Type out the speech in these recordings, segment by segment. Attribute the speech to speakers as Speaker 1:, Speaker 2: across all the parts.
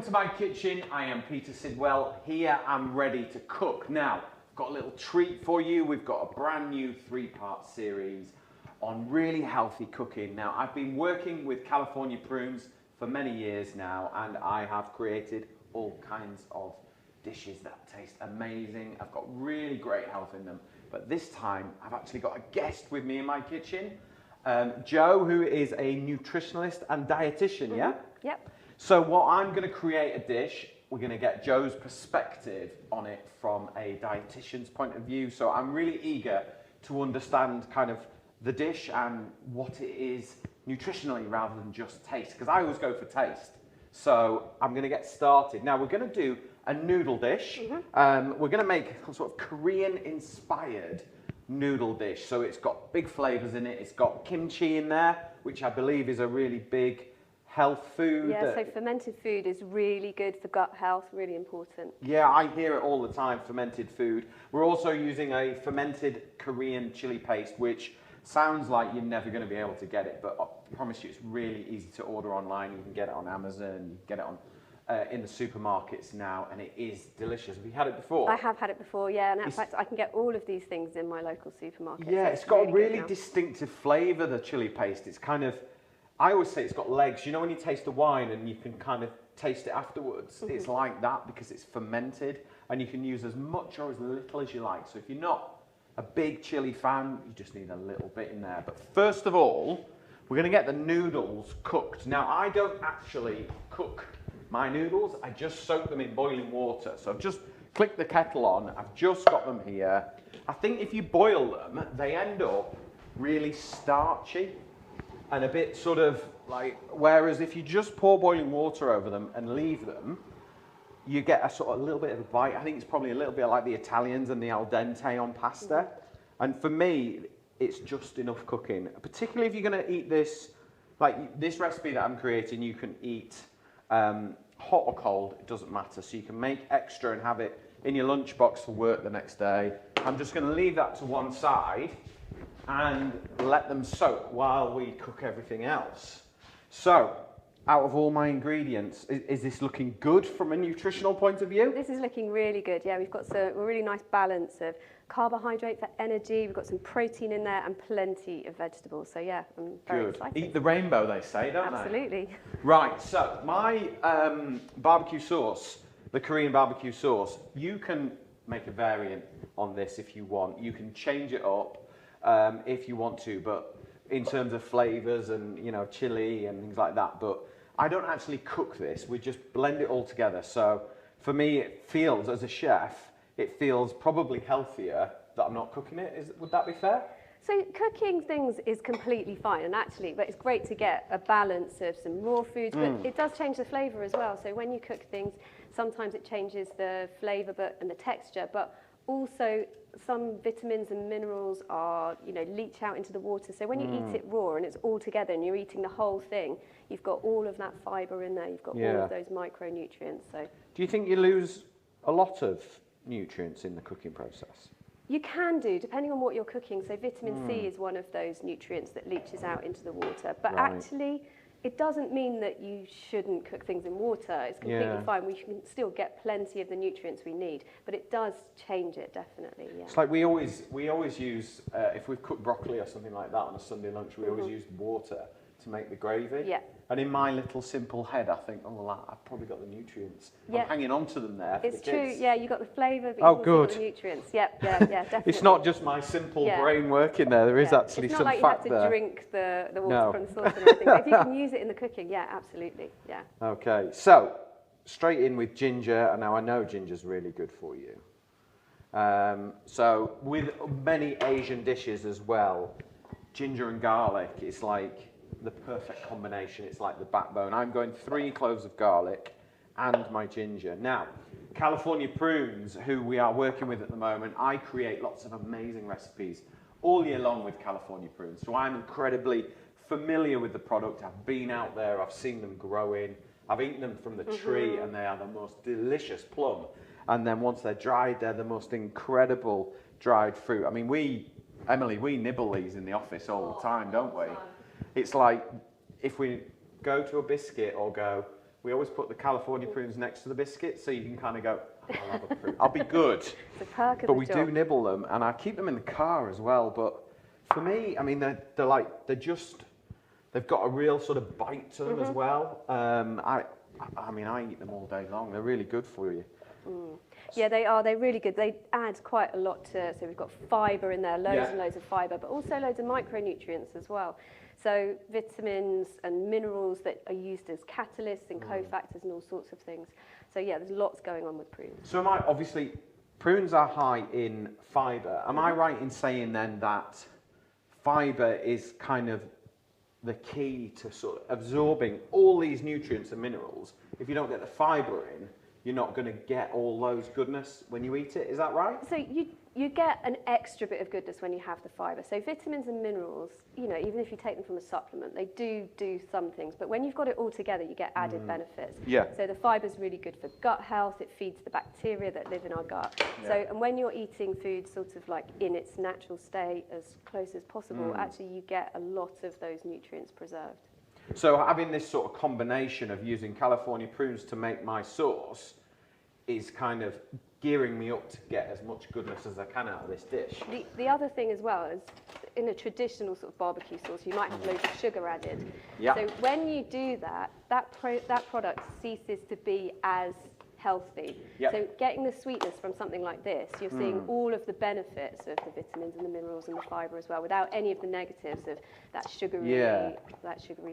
Speaker 1: to my kitchen. I am Peter Sidwell. Here I'm ready to cook. Now, I've got a little treat for you. We've got a brand new 3-part series on really healthy cooking. Now, I've been working with California prunes for many years now, and I have created all kinds of dishes that taste amazing. I've got really great health in them. But this time, I've actually got a guest with me in my kitchen. Joe, who is a nutritionalist and dietitian, yeah?
Speaker 2: Yep.
Speaker 1: So what I'm going to create a dish, we're going to get Joe's perspective on it from a dietitian's point of view. So I'm really eager to understand kind of the dish and what it is nutritionally rather than just taste, because I always go for taste. So I'm going to get started. Now we're going to do a noodle dish. We're going to make a sort of Korean-inspired noodle dish. So it's got big flavors in it. It's got kimchi in there, which I believe is a really big health food.
Speaker 2: Yeah, so fermented food is really good for gut health, really important.
Speaker 1: Yeah, I hear it all the time, fermented food. We're also using a fermented Korean chili paste, which sounds like you're never going to be able to get it, but I promise you it's really easy to order online. You can get it on Amazon, you can get it on in the supermarkets now, and it is delicious. Have you had it before?
Speaker 2: I have had it before, yeah, and in fact I can get all of these things in my local supermarket.
Speaker 1: Yeah,
Speaker 2: so
Speaker 1: it's got a really
Speaker 2: good
Speaker 1: distinctive flavour, the chili paste. It's kind of, I always say it's got legs. You know when you taste the wine and you can kind of taste it afterwards? It's like that because it's fermented, and you can use as much or as little as you like. So if you're not a big chili fan, you just need a little bit in there. But first of all, we're going to get the noodles cooked. Now, I don't actually cook my noodles. I just soak them in boiling water. So I've just clicked the kettle on. I've just got them here. I think if you boil them, they end up really starchy and a bit sort of like, whereas if you just pour boiling water over them and leave them, you get a sort of a little bit of a bite. I think it's probably a little bit like the Italians and the al dente on pasta. And for me, it's just enough cooking, particularly if you're going to eat this, like this recipe that I'm creating, you can eat hot or cold, it doesn't matter. So you can make extra and have it in your lunchbox for work the next day. I'm just going to leave that to one side and let them soak while we cook everything else. So, out of all my ingredients, is this looking good from a nutritional point of view?
Speaker 2: This is looking really good, yeah. We've got a really nice balance of carbohydrate for energy, we've got some protein in there and plenty of vegetables. So yeah, I'm very excited.
Speaker 1: Eat the rainbow, they say, don't they?
Speaker 2: Absolutely.
Speaker 1: Right, so my barbecue sauce, the Korean barbecue sauce, you can make a variant on this if you want. You can change it up if you want to, but in terms of flavors and, you know, chili and things like that. But I don't actually cook this, we just blend it all together. So for me, it feels, as a chef, it feels probably healthier that I'm not cooking it. Would that be fair?
Speaker 2: So cooking things is completely fine, and actually, but it's great to get a balance of some raw foods, but it does change the flavour as well. So when you cook things, sometimes it changes the flavour and the texture, but also some vitamins and minerals are, you know, leach out into the water. So when you eat it raw and it's all together and you're eating the whole thing, you've got all of that fibre in there, you've got all of those micronutrients. So
Speaker 1: do you think you lose a lot of nutrients in the cooking process?
Speaker 2: You can do, depending on what you're cooking. So vitamin C is one of those nutrients that leaches out into the water. But actually, it doesn't mean that you shouldn't cook things in water. It's completely fine. We can still get plenty of the nutrients we need, but it does change it, definitely, yeah.
Speaker 1: It's like we always use, if we've cooked broccoli or something like that on a Sunday lunch, we always use water to make the gravy.
Speaker 2: Yeah.
Speaker 1: And in my little simple head, I think, oh, well, I've probably got the nutrients.
Speaker 2: Yeah.
Speaker 1: I'm hanging on to them there for
Speaker 2: It's
Speaker 1: the
Speaker 2: true,
Speaker 1: kids.
Speaker 2: yeah, you got the flavour, but you've also got the nutrients. Yep, yeah, definitely.
Speaker 1: It's not just my simple brain working there, there is actually some fat there.
Speaker 2: It's not like you have to drink the water from the sauce and everything. If you can use it in the cooking, yeah, absolutely, yeah.
Speaker 1: Okay, so straight in with ginger, and now I know ginger's really good for you. So with many Asian dishes as well, ginger and garlic is like the perfect combination. It's like the backbone. I'm going 3 cloves of garlic and my ginger. Now, California Prunes, who we are working with at the moment, I create lots of amazing recipes all year long with California Prunes. So I'm incredibly familiar with the product. I've been out there, I've seen them growing, I've eaten them from the tree, and they are the most delicious plum. And then once they're dried, they're the most incredible dried fruit. I mean, Emily, we nibble these in the office all the time, don't we? It's like if we go to a biscuit or go we always put the California prunes next to the biscuit, so you can kind of go, I'll have a prune. I'll be good.
Speaker 2: It's a perk of
Speaker 1: But
Speaker 2: the
Speaker 1: we
Speaker 2: job.
Speaker 1: do nibble them, and I keep them in the car as well. But for me, I mean, they've got a real sort of bite to them as well. I mean, I eat them all day long. They're really good for you.
Speaker 2: Yeah, they are. They're really good. They add quite a lot to, so we've got fibre in there, loads and loads of fibre, but also loads of micronutrients as well. So vitamins and minerals that are used as catalysts and cofactors and all sorts of things. So yeah, there's lots going on with prunes.
Speaker 1: So obviously, prunes are high in fibre. Am I right in saying then that fibre is kind of the key to sort of absorbing all these nutrients and minerals? If you don't get the fibre in, you're not going to get all those goodness when you eat it. Is that right?
Speaker 2: So you get an extra bit of goodness when you have the fibre. So vitamins and minerals, you know, even if you take them from a supplement, they do some things. But when you've got it all together, you get added benefits.
Speaker 1: Yeah.
Speaker 2: So the fibre is really good for gut health. It feeds the bacteria that live in our gut.
Speaker 1: Yeah.
Speaker 2: So, and when you're eating food sort of like in its natural state, as close as possible, actually you get a lot of those nutrients preserved.
Speaker 1: So having this sort of combination of using California prunes to make my sauce is kind of gearing me up to get as much goodness as I can out of this dish.
Speaker 2: The other thing as well is, in a traditional sort of barbecue sauce, you might have loads of sugar added.
Speaker 1: Yeah.
Speaker 2: So when you do that, that product ceases to be as healthy.
Speaker 1: Yep.
Speaker 2: So getting the sweetness from something like this, you're seeing all of the benefits of the vitamins and the minerals and the fibre as well, without any of the negatives of that sugary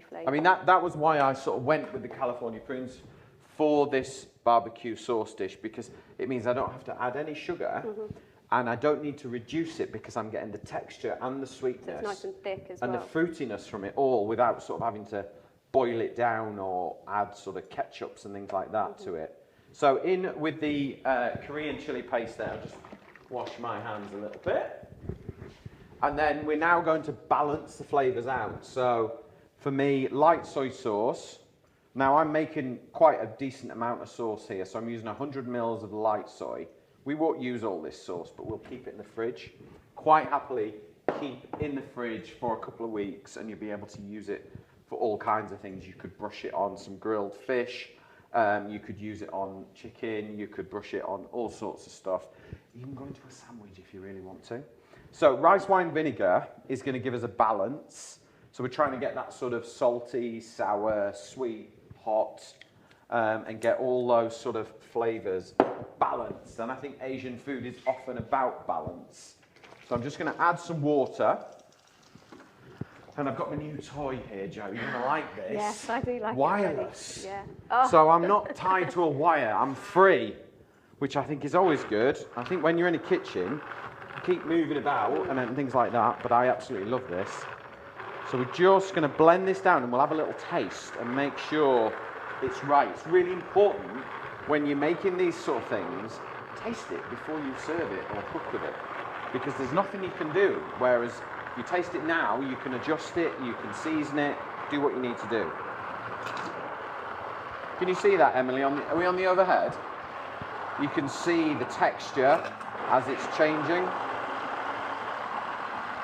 Speaker 2: flavour.
Speaker 1: I mean, that was why I sort of went with the California prunes for this barbecue sauce dish, because it means I don't have to add any sugar and I don't need to reduce it because I'm getting the texture and the sweetness.
Speaker 2: So it's nice and thick as
Speaker 1: and
Speaker 2: well.
Speaker 1: the fruitiness from it all without sort of having to boil it down or add sort of ketchups and things like that to it. So in with the Korean chili paste there, I'll just wash my hands a little bit. And then we're now going to balance the flavours out. So for me, light soy sauce. Now I'm making quite a decent amount of sauce here, so I'm using 100 mils of light soy. We won't use all this sauce, but we'll keep it in the fridge. Quite happily keep in the fridge for a couple of weeks, and you'll be able to use it for all kinds of things. You could brush it on some grilled fish, you could use it on chicken, you could brush it on all sorts of stuff. You can go into a sandwich if you really want to. So rice wine vinegar is going to give us a balance. So we're trying to get that sort of salty, sour, sweet, hot, and get all those sort of flavours balanced. And I think Asian food is often about balance. So I'm just going to add some water. And I've got my new toy here, Joe. You're going to like this.
Speaker 2: Yes, I do like it.
Speaker 1: Wireless.
Speaker 2: Yeah. Oh.
Speaker 1: So I'm not tied to a wire. I'm free, which I think is always good. I think when you're in a kitchen, you keep moving about and things like that. But I absolutely love this. So we're just going to blend this down and we'll have a little taste and make sure it's right. It's really important when you're making these sort of things, taste it before you serve it or cook with it. Because there's nothing you can do. Whereas you taste it now, you can adjust it, you can season it, do what you need to do. Can you see that, Emily? Are we on the overhead? You can see the texture as it's changing.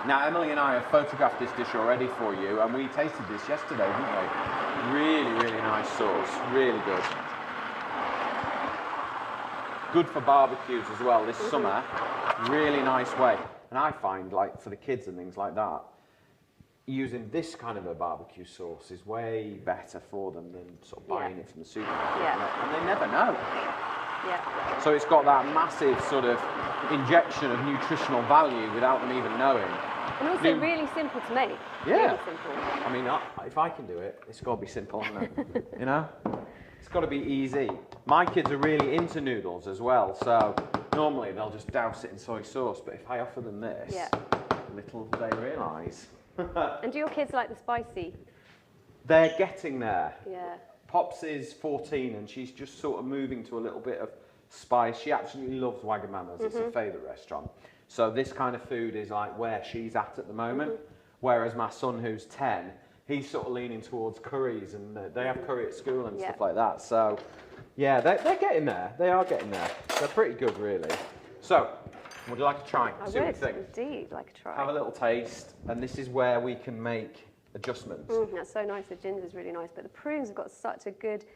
Speaker 1: Now, Emily and I have photographed this dish already for you, and we tasted this yesterday, didn't we? Really, really nice sauce. Really good. Good for barbecues as well this summer. Really nice way. And I find, like, for the kids and things like that, using this kind of a barbecue sauce is way better for them than sort of buying it from the supermarket.
Speaker 2: Yeah.
Speaker 1: And they never know.
Speaker 2: Yeah.
Speaker 1: So it's got that massive sort of injection of nutritional value without them even knowing.
Speaker 2: And also really simple to make.
Speaker 1: Yeah.
Speaker 2: Really simple.
Speaker 1: I mean, if I can do it, it's got to be simple, hasn't it? You know? It's got to be easy. My kids are really into noodles as well, so normally they'll just douse it in soy sauce, but if I offer them this, little do they realise.
Speaker 2: And do your kids like the spicy?
Speaker 1: They're getting there.
Speaker 2: Yeah.
Speaker 1: Pops is 14 and she's just sort of moving to a little bit of spice. She absolutely loves Wagamama's. It's her favourite restaurant. So this kind of food is like where she's at the moment. Whereas my son, who's 10, he's sort of leaning towards curries, and they have curry at school and stuff like that. So yeah, they're getting there. They are getting there. They're pretty good, really. So would you like to try?
Speaker 2: I
Speaker 1: See what you
Speaker 2: would
Speaker 1: think.
Speaker 2: indeed like to try.
Speaker 1: Have a little taste, and this is where we can make adjustments.
Speaker 2: That's so nice. The ginger's really nice, but the prunes have got such a good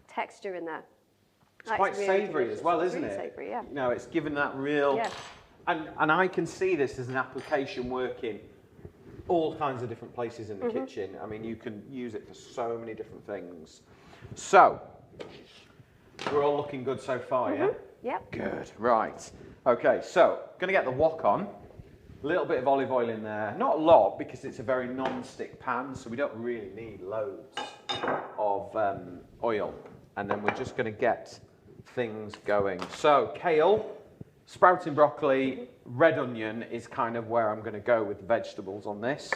Speaker 2: texture in there.
Speaker 1: It's quite
Speaker 2: really
Speaker 1: savoury
Speaker 2: delicious.
Speaker 1: as well,
Speaker 2: It's
Speaker 1: isn't
Speaker 2: really
Speaker 1: it?
Speaker 2: Savoury, yeah.
Speaker 1: You know, it's given that real...
Speaker 2: Yeah.
Speaker 1: And I can see this as an application working all kinds of different places in the kitchen. I mean, you can use it for so many different things. So, we're all looking good so far, yeah?
Speaker 2: Yep.
Speaker 1: Good, right. Okay, so, going to get the wok on. A little bit of olive oil in there. Not a lot, because it's a very non-stick pan, so we don't really need loads of oil. And then we're just going to get things going. So, kale, sprouting broccoli, red onion is kind of where I'm going to go with the vegetables on this.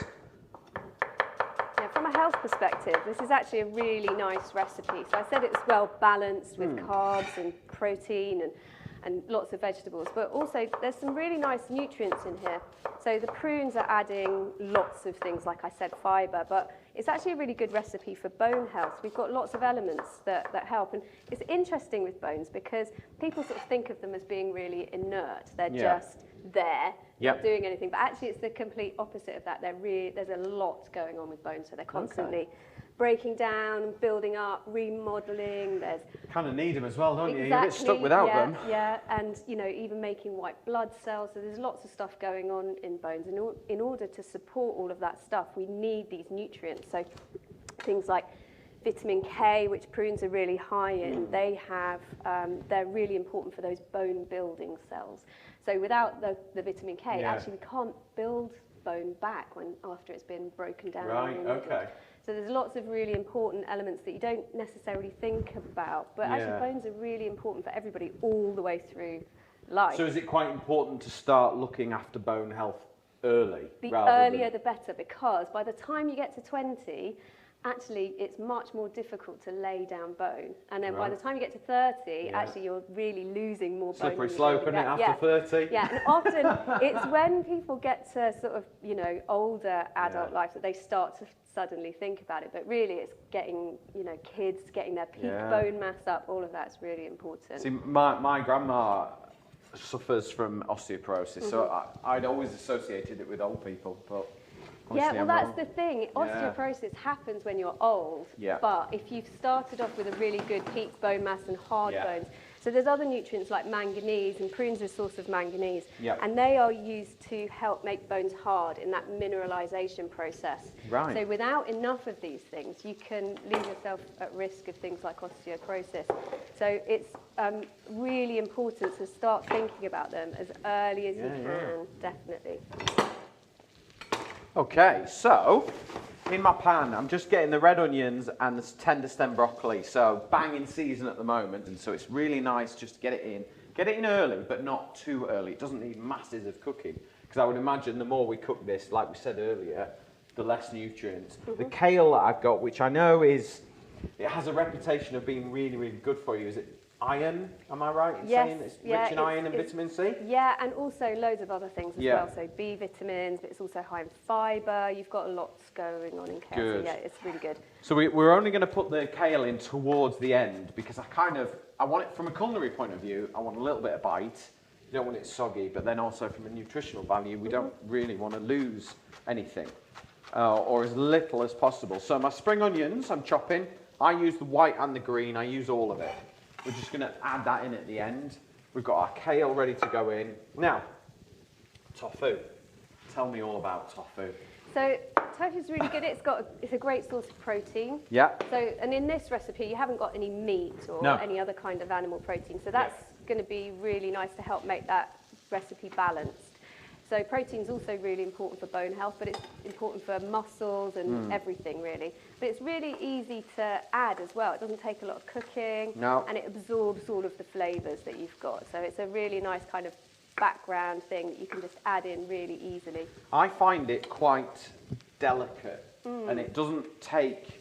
Speaker 2: Yeah, from a health perspective, this is actually a really nice recipe. So I said it's well balanced with carbs and protein and lots of vegetables, but also there's some really nice nutrients in here. So the prunes are adding lots of things, like I said, fibre, but it's actually a really good recipe for bone health. We've got lots of elements that help, and it's interesting with bones because people sort of think of them as being really inert. They're just there, not doing anything, but actually it's the complete opposite of that. There's a lot going on with bones, so they're constantly breaking down, building up, remodeling. There's
Speaker 1: kind of need them as well, don't you? You're a bit stuck without them.
Speaker 2: Yeah, and you know, even making white blood cells. So there's lots of stuff going on in bones. And in order to support all of that stuff, we need these nutrients. So things like vitamin K, which prunes are really high in, they're really important for those bone building cells. So without the vitamin K, actually we can't build bone back after it's been broken down.
Speaker 1: Right, okay.
Speaker 2: So there's lots of really important elements that you don't necessarily think about, but actually bones are really important for everybody all the way through life.
Speaker 1: So is it quite important to start looking after bone health early?
Speaker 2: The earlier the better, because by the time you get to 20, actually it's much more difficult to lay down bone. And then by the time you get to 30, actually you're really losing more bone.
Speaker 1: Slippery slope, isn't it, after 30?
Speaker 2: Yeah, and often it's when people get to sort of, you know, older adult life that they start to suddenly think about it. But really it's getting, you know, kids getting their peak bone mass up, all of that's really important.
Speaker 1: See, my grandma suffers from osteoporosis, so I'd always associated it with old people, but
Speaker 2: yeah, well, that's the thing. Osteoporosis happens when you're old, but if you've started off with a really good peak bone mass and hard bones, so there's other nutrients like manganese, and prunes are a source of manganese, and they are used to help make bones hard in that mineralization process.
Speaker 1: Right.
Speaker 2: So without enough of these things, you can leave yourself at risk of things like osteoporosis. So it's really important to start thinking about them as early as you can, definitely.
Speaker 1: Okay, so in my pan, I'm just getting the red onions and the tender stem broccoli. So bang in season at the moment, and so it's really nice just to get it in. Get it in early, but not too early. It doesn't need masses of cooking, because I would imagine the more we cook this, like we said earlier, the less nutrients. The kale that I've got, which I know it has a reputation of being really, really good for you. Is it iron? Am I right in saying it's rich in iron and vitamin C? Yeah,
Speaker 2: and also loads of other things as well. So B vitamins, but it's also high in fibre. You've got lots going on in kale.
Speaker 1: Good.
Speaker 2: So yeah, it's really good.
Speaker 1: So we're only going to put the kale in towards the end, because I want it from a culinary point of view. I want a little bit of bite. You don't want it soggy, but then also from a nutritional value, we don't really want to lose anything, or as little as possible. So my spring onions, I'm chopping. I use the white and the green. I use all of it. We're just going to add that in at the end. We've got our kale ready to go in. Now, tofu. Tell me all about tofu.
Speaker 2: So tofu is really good. It's a great source of protein.
Speaker 1: Yeah.
Speaker 2: So, and in this recipe, you haven't got any meat or any other kind of animal protein. So that's going to be really nice to help make that recipe balanced. So protein's also really important for bone health, but it's important for muscles and everything really. But it's really easy to add as well. It doesn't take a lot of cooking, and it absorbs all of the flavours that you've got. So it's a really nice kind of background thing that you can just add in really easily.
Speaker 1: I find it quite delicate, and it doesn't take...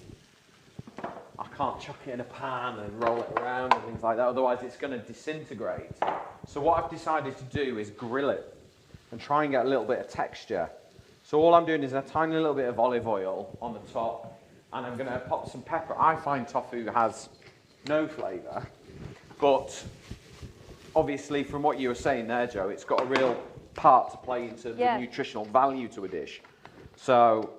Speaker 1: I can't chuck it in a pan and roll it around and things like that, otherwise it's going to disintegrate. So what I've decided to do is grill it and try and get a little bit of texture. So all I'm doing is a tiny little bit of olive oil on the top, and I'm going to pop some pepper. I find tofu has no flavour, but obviously from what you were saying there, Joe, it's got a real part to play into the nutritional value to a dish. So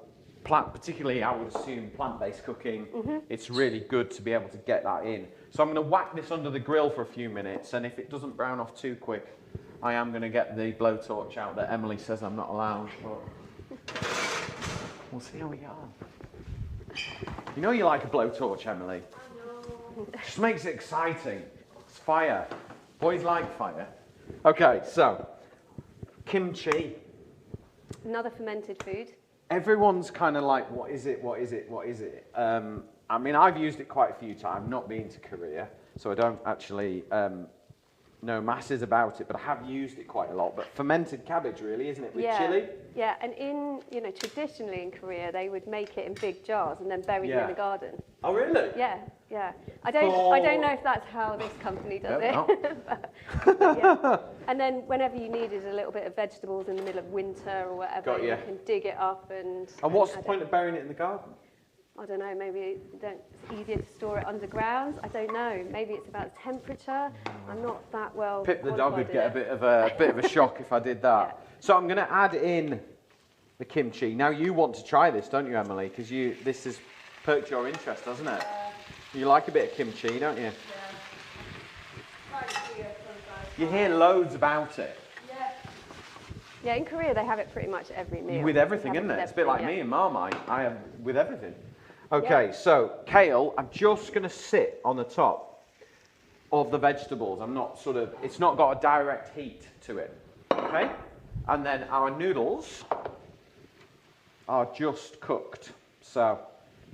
Speaker 1: particularly I would assume plant-based cooking, it's really good to be able to get that in. So I'm going to whack this under the grill for a few minutes, and if it doesn't brown off too quick, I am going to get the blowtorch out that Emily says I'm not allowed, but we'll see how we go. You know you like a blowtorch, Emily. I know. Just makes it exciting. It's fire. Boys like fire. Okay, so kimchi.
Speaker 2: Another fermented food.
Speaker 1: Everyone's kind of like, what is it, what is it, what is it? I mean, I've used it quite a few times, not been to Korea, so I don't actually know masses about it, but I have used it quite a lot. But fermented cabbage, really, isn't it, with chili?
Speaker 2: Yeah, and traditionally in Korea, they would make it in big jars and then bury them in the garden.
Speaker 1: Oh, really?
Speaker 2: Yeah. I don't know if that's how this company does it. but yeah. And then whenever you needed a little bit of vegetables in the middle of winter or whatever, you can dig it up and
Speaker 1: what's the point of burying it in the garden?
Speaker 2: I don't know, maybe it's easier to store it underground. I don't know. Maybe it's about temperature. I'm not that well.
Speaker 1: Pip the dog would get a bit of a shock if I did that. Yeah. So I'm going to add in the kimchi. Now you want to try this, don't you, Emily? Because this has perked your interest, hasn't it? You like a bit of kimchi, don't you? Yeah. You hear loads about it.
Speaker 2: Yeah, in Korea they have it pretty much every meal.
Speaker 1: With everything, isn't it? It's a bit like me and Marmite. I have with everything. Okay, so kale, I'm just going to sit on the top of the vegetables. It's not got a direct heat to it. Okay? And then our noodles are just cooked. So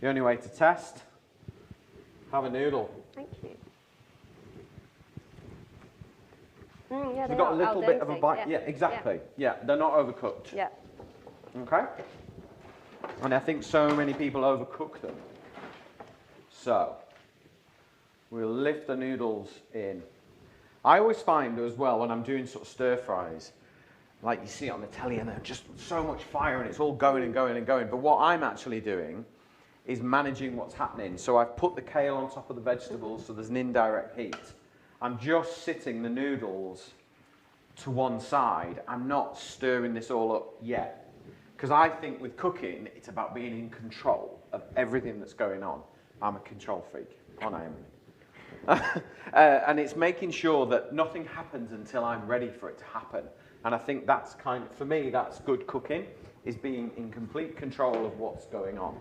Speaker 1: the only way to test, have a noodle.
Speaker 2: Thank you. Yeah,
Speaker 1: they've got a little bit of a bite. Yeah, exactly. Yeah, they're not overcooked.
Speaker 2: Yeah.
Speaker 1: Okay? And I think so many people overcook them. So, we'll lift the noodles in. I always find as well when I'm doing sort of stir fries, like you see on the telly, and they're just so much fire and it's all going and going and going. But what I'm actually doing is managing what's happening. So I've put the kale on top of the vegetables so there's an indirect heat. I'm just sitting the noodles to one side. I'm not stirring this all up yet. Because I think with cooking, it's about being in control of everything that's going on. I'm a control freak, aren't I, Emily? And it's making sure that nothing happens until I'm ready for it to happen. And I think that's for me, that's good cooking, is being in complete control of what's going on.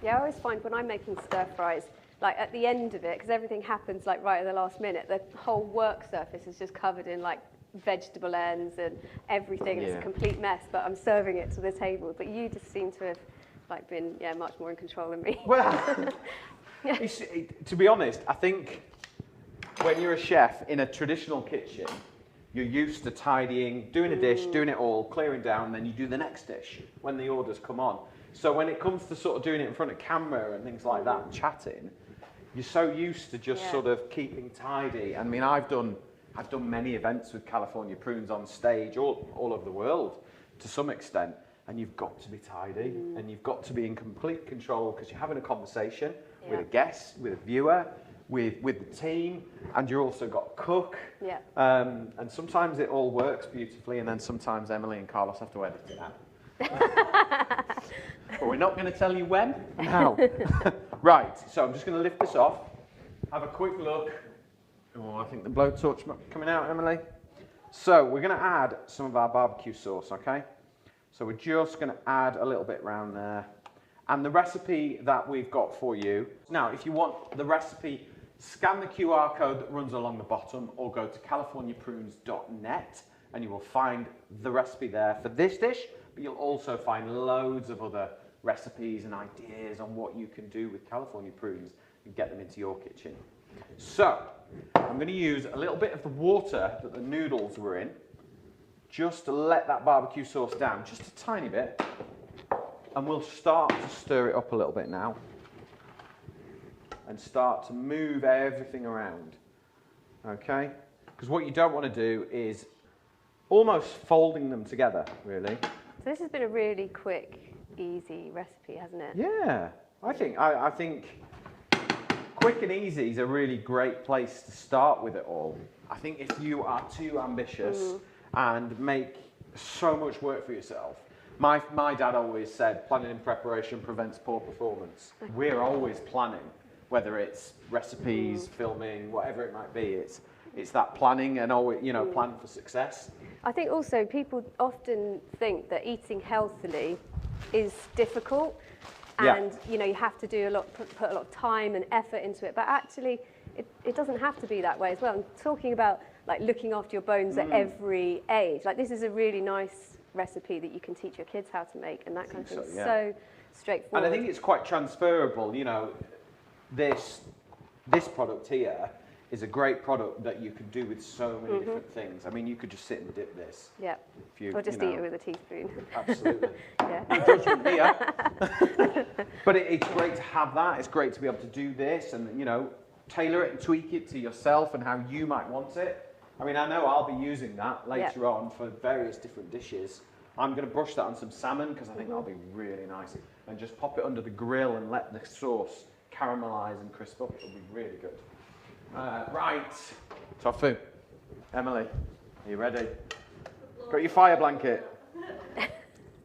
Speaker 2: Yeah, I always find when I'm making stir fries, like at the end of it, because everything happens like right at the last minute, the whole work surface is just covered in like vegetable ends and everything. It's a complete mess, but I'm serving it to the table. But you just seem to have like been much more in control than me.
Speaker 1: Well, to be honest, I think when you're a chef in a traditional kitchen, you're used to tidying, doing a dish, doing it all, clearing down, then you do the next dish when the orders come on. So when it comes to sort of doing it in front of camera and things like that and chatting, you're so used to just sort of keeping tidy. I mean, I've done many events with California Prunes on stage all over the world to some extent, and you've got to be tidy and you've got to be in complete control because you're having a conversation with a guest, with a viewer, with the team, and you've also got a cook. Yeah. And sometimes it all works beautifully, and then sometimes Emily and Carlos have to edit it out. But we're not going to tell you when. No. Right, so I'm just going to lift this off, have a quick look. Oh, I think the blowtorch coming out, Emily. So we're going to add some of our barbecue sauce, okay? So we're just going to add a little bit around there. And the recipe that we've got for you. Now, if you want the recipe, scan the QR code that runs along the bottom or go to californiaprunes.net and you will find the recipe there for this dish, but you'll also find loads of other recipes and ideas on what you can do with California prunes and get them into your kitchen. So, I'm going to use a little bit of the water that the noodles were in, just to let that barbecue sauce down, just a tiny bit, and we'll start to stir it up a little bit now, and start to move everything around, okay? Because what you don't want to do is almost folding them together, really.
Speaker 2: So this has been a really quick, easy recipe, hasn't it?
Speaker 1: Yeah, I think quick and easy is a really great place to start with it all. I think if you are too ambitious and make so much work for yourself, My dad always said, planning and preparation prevents poor performance. We're always planning, whether it's recipes, filming, whatever it might be. It's that planning and always, you know, plan for success.
Speaker 2: I think also people often think that eating healthily is difficult, and you know, you have to do put a lot of time and effort into it. But actually, it doesn't have to be that way as well. I'm talking about like looking after your bones at every age. Like this is a really nice recipe that you can teach your kids how to make, and that kind of thing. So straightforward.
Speaker 1: And I think it's quite transferable. You know, this product here is a great product that you can do with so many different things. I mean, you could just sit and dip this.
Speaker 2: Yeah. Or just eat it with a teaspoon.
Speaker 1: Absolutely.
Speaker 2: Yeah.
Speaker 1: No judgment here. But it's great to have that. It's great to be able to do this and, you know, tailor it and tweak it to yourself and how you might want it. I mean, I know I'll be using that later on for various different dishes. I'm going to brush that on some salmon because I think that'll be really nice. And just pop it under the grill and let the sauce caramelise and crisp up. It'll be really good. Right, Tofu. Emily, are you ready? Got your fire blanket?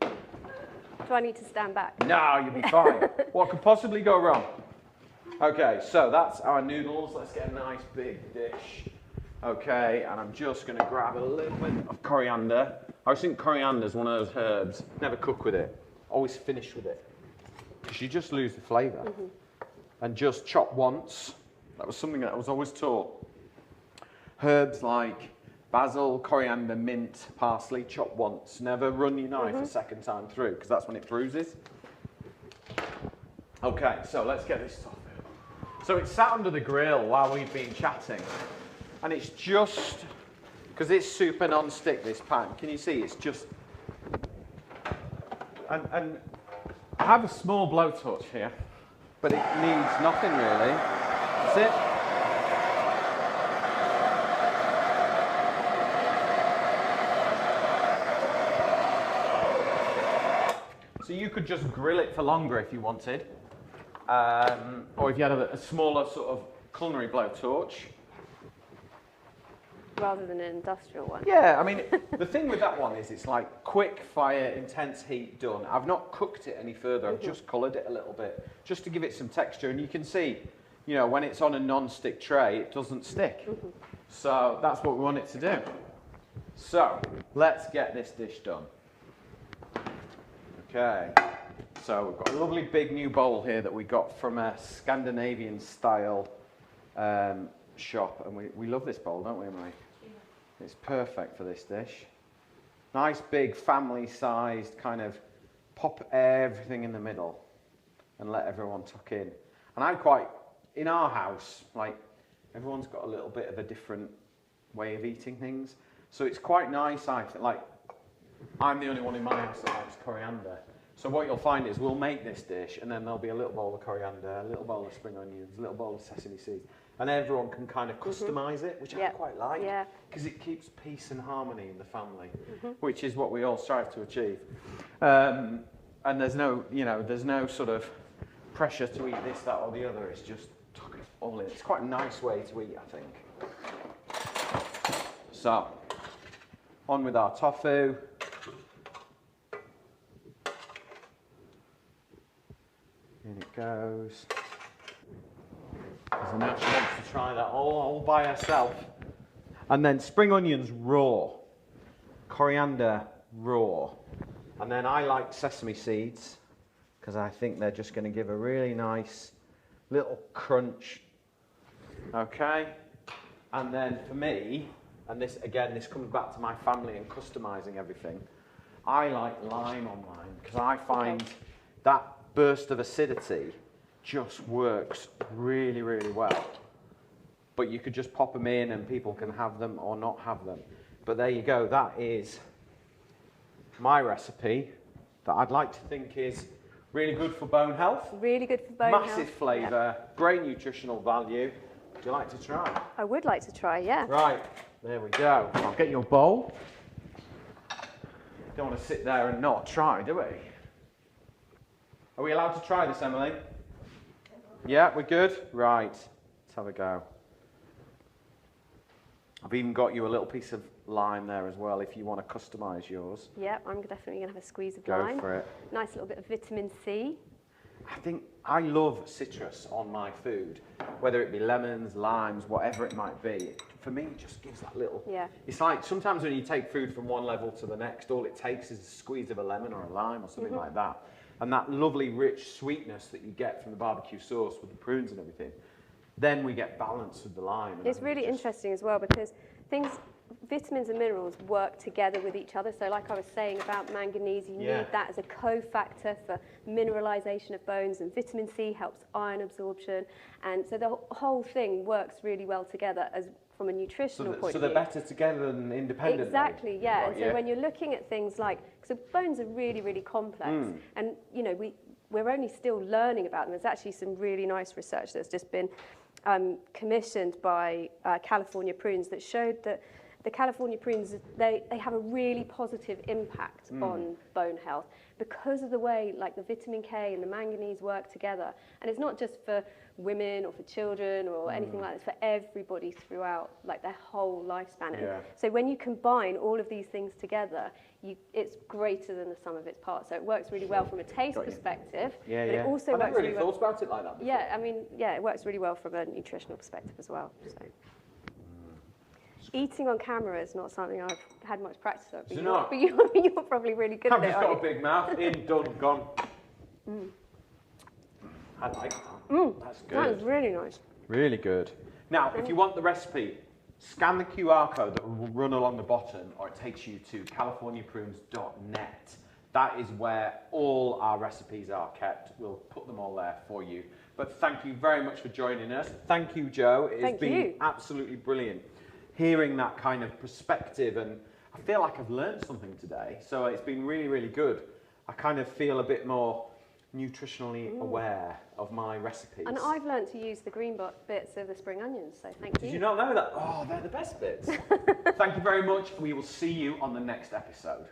Speaker 2: Do I need to stand back?
Speaker 1: No, you'll be fine. What could possibly go wrong? Okay, so that's our noodles. Let's get a nice big dish. Okay, and I'm just going to grab a little bit of coriander. I always think coriander is one of those herbs. Never cook with it. Always finish with it. Because you just lose the flavour. And just chop once. That was something that I was always taught. Herbs like basil, coriander, mint, parsley, chop once. Never run your knife a second time through, because that's when it bruises. Okay, so let's get this tofu. So it's sat under the grill while we've been chatting. And it's just, because it's super non-stick, this pan, can you see? It's just, and I have a small blowtorch here, but it needs nothing really. That's it. So you could just grill it for longer if you wanted, or if you had a smaller sort of culinary blowtorch.
Speaker 2: Rather than an industrial one.
Speaker 1: Yeah, I mean, the thing with that one is it's like quick fire, intense heat, done. I've not cooked it any further, I've just coloured it a little bit, just to give it some texture. And you can see, you know, when it's on a non-stick tray, it doesn't stick. So that's what we want it to do. So let's get this dish done. Okay, so we've got a lovely big new bowl here that we got from a Scandinavian style shop. And we love this bowl, don't we, Emily? It's perfect for this dish. Nice big family-sized kind of pop everything in the middle and let everyone tuck in. And I'm quite, in our house, like everyone's got a little bit of a different way of eating things. So it's quite nice, I think, like I'm the only one in my house that likes coriander. So what you'll find is we'll make this dish and then there'll be a little bowl of coriander, a little bowl of spring onions, a little bowl of sesame seeds. And everyone can kind of customise it, which I quite like, because it keeps peace and harmony in the family, which is what we all strive to achieve. And there's no, you know, there's no sort of pressure to eat this, that, or the other. It's just tuck it all in. It's quite a nice way to eat, I think. So, on with our tofu. In it goes. So now she wants to try that all by herself. And then spring onions raw, coriander raw. And then I like sesame seeds because I think they're just going to give a really nice little crunch. Okay? And then for me, and this again, this comes back to my family and customizing everything, I like lime on mine because I find that burst of acidity just works really, really well. But you could just pop them in and people can have them or not have them. But there you go, that is my recipe that I'd like to think is really good for bone health.
Speaker 2: Really good for bone health.
Speaker 1: Massive flavour, great nutritional value. Would you like to try?
Speaker 2: I would like to try, yeah.
Speaker 1: Right, there we go. I'll get your bowl. Don't want to sit there and not try, do we? Are we allowed to try this, Emily? Yeah, we're good? Right, let's have a go. I've even got you a little piece of lime there as well if you want to customise yours.
Speaker 2: Yeah, I'm definitely going to have a squeeze of
Speaker 1: Go
Speaker 2: lime.
Speaker 1: for it.
Speaker 2: Nice little bit of vitamin C.
Speaker 1: I think I love citrus on my food, whether it be lemons, limes, whatever it might be. For me, it just gives that little...
Speaker 2: Yeah.
Speaker 1: It's like sometimes when you take food from one level to the next, all it takes is a squeeze of a lemon or a lime or something like that. And that lovely, rich sweetness that you get from the barbecue sauce with the prunes and everything, then we get balance with the lime.
Speaker 2: It's really interesting as well because vitamins and minerals work together with each other. So like I was saying about manganese, you need that as a cofactor for mineralization of bones, and vitamin C helps iron absorption. And so the whole thing works really well together as from a nutritional point of view.
Speaker 1: So they're better together than independently?
Speaker 2: Exactly, yeah.
Speaker 1: Right,
Speaker 2: and so when you're looking at things like, so bones are really, really complex. And, you know, we're only still learning about them. There's actually some really nice research that's just been commissioned by California Prunes that showed that the California prunes, they have a really positive impact on bone health because of the way like the vitamin K and the manganese work together. And it's not just for women or for children or anything like that, it's for everybody throughout like their whole lifespan. And so when you combine all of these things together, it's greater than the sum of its parts. So it works really well from a taste perspective, but it also works
Speaker 1: really
Speaker 2: well.
Speaker 1: thought about it like that before.
Speaker 2: Yeah, I mean, yeah, it works really well from a nutritional perspective as well. So. Eating on camera is not something I've had much practice of. But you're probably really good at it.
Speaker 1: I've just got a big mouth. In, done, gone. I like that. That's good.
Speaker 2: That is really nice.
Speaker 1: Really good. Now, if you want the recipe, scan the QR code that will run along the bottom, or it takes you to californiaprunes.net. That is where all our recipes are kept. We'll put them all there for you. But thank you very much for joining us. Thank you, Joe. It has been absolutely brilliant hearing that kind of perspective, and I feel like I've learned something today. So it's been really, really good. I kind of feel a bit more nutritionally aware of my recipes.
Speaker 2: And I've learned to use the green bits of the spring onions, so thank you.
Speaker 1: Did you not know that? Oh, they're the best bits. Thank you very much. We will see you on the next episode.